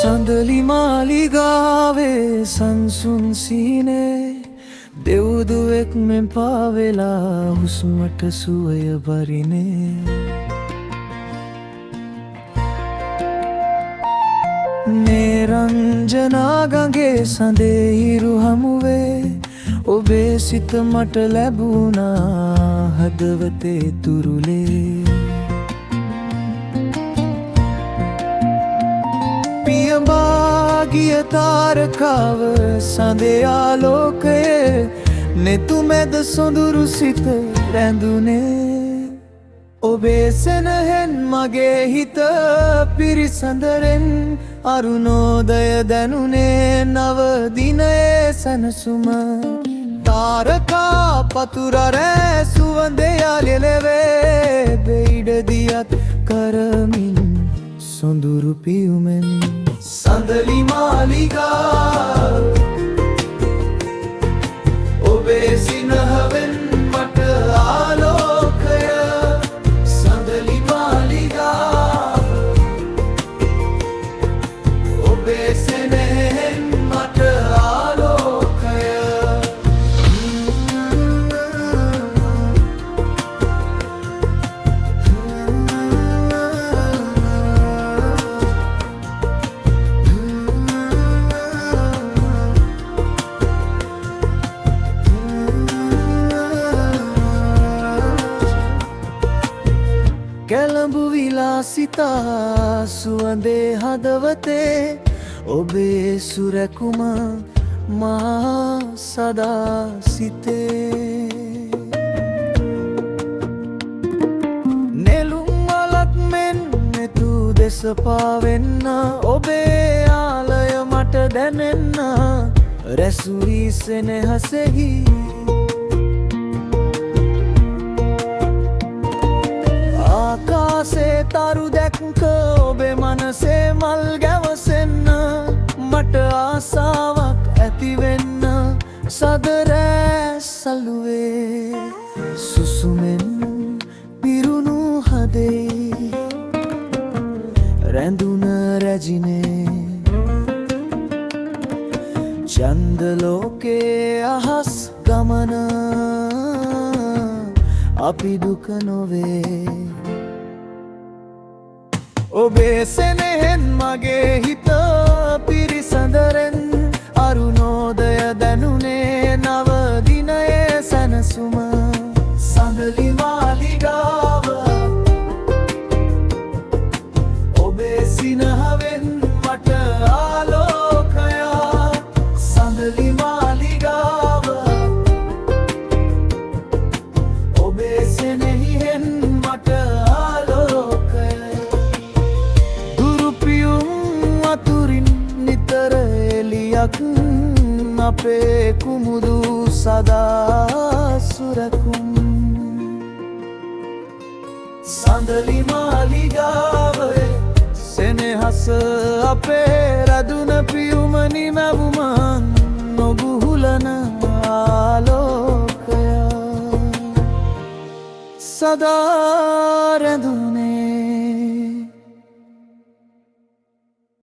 සඳලි මාලිගාවේ සංසුන් සීනේ දෙව්දුවෙක් මෙන් පාවෙලා හුස්මට සුවය බරිනේ. නිරංජනා ගඟේ සඳේ හිරු හමුවේ ඔබේ සිත මට ලැබුණා හදවතේ තුරුලේ. පියඹා ගිය තාරකාව සඳේ ආලෝකයේ නෙතු මැද සොඳුරු සිත රැඳුනේ. ඔබේ සෙනෙහෙන් මගේ හිත පිරිසඳරෙන් අරුණෝදය දැනුනේ නව දිනයේ සැනසුම. තාරකා පතුර රෑ සුවඳ යලෙලවේ බෙයිඩ දියත් කරමින් සොඳුරු පියුමෙන් සඳලි මාලිගා ඔබේ සිනහවෙන් මට ආලෝකය. සඳලි මාලිගා ඔබේ සෙනෙහෙන් මට ආලෝකය. කැළඹු විලාසිතා සුවඳේ හදවතේ ඔබේ සුරැකුම මා සදා සිතේ. නෙළුම් මලක් මෙන් නෙතු දෙස පාවෙන්න ඔබේ ආලය මට දැනෙන්න රැසුයි සෙනෙහසෙහි. ආකාසේ තරු දැක්ක ඔබේ මනසේ මල් ගැවසෙන්න මට ආසාවක් ඇතිවෙන්න සදරෑ සලුවේ සුසුමෙන් පිරුණු හදේ රැඳුන රැජිනේ. චන්දලෝකේ අහස් ගමන අපි දුක නොවේ. ඔබේ සෙනෙහෙන් මගේ හිත පිරිසඳරෙන් අරුණෝදය දැනුනේ නව දිනයේ සැනසුම. සඳලි මාලිගාව ඔබේ සිනහවෙන් මට ආලෝකය. සඳලි මාලිගාව ඔබේ සෙනෙහෙන් මට ආලෝකය. අතුරින් නිතර එලියක් අපේ කුමුදු සදා සුරකුම්. සඳලි මාලිගාවේ සෙනෙහස අපේ රැඳුන පියුම නිමැවුමන් නොගුහුලන ආලෝකය සදා රැඳුන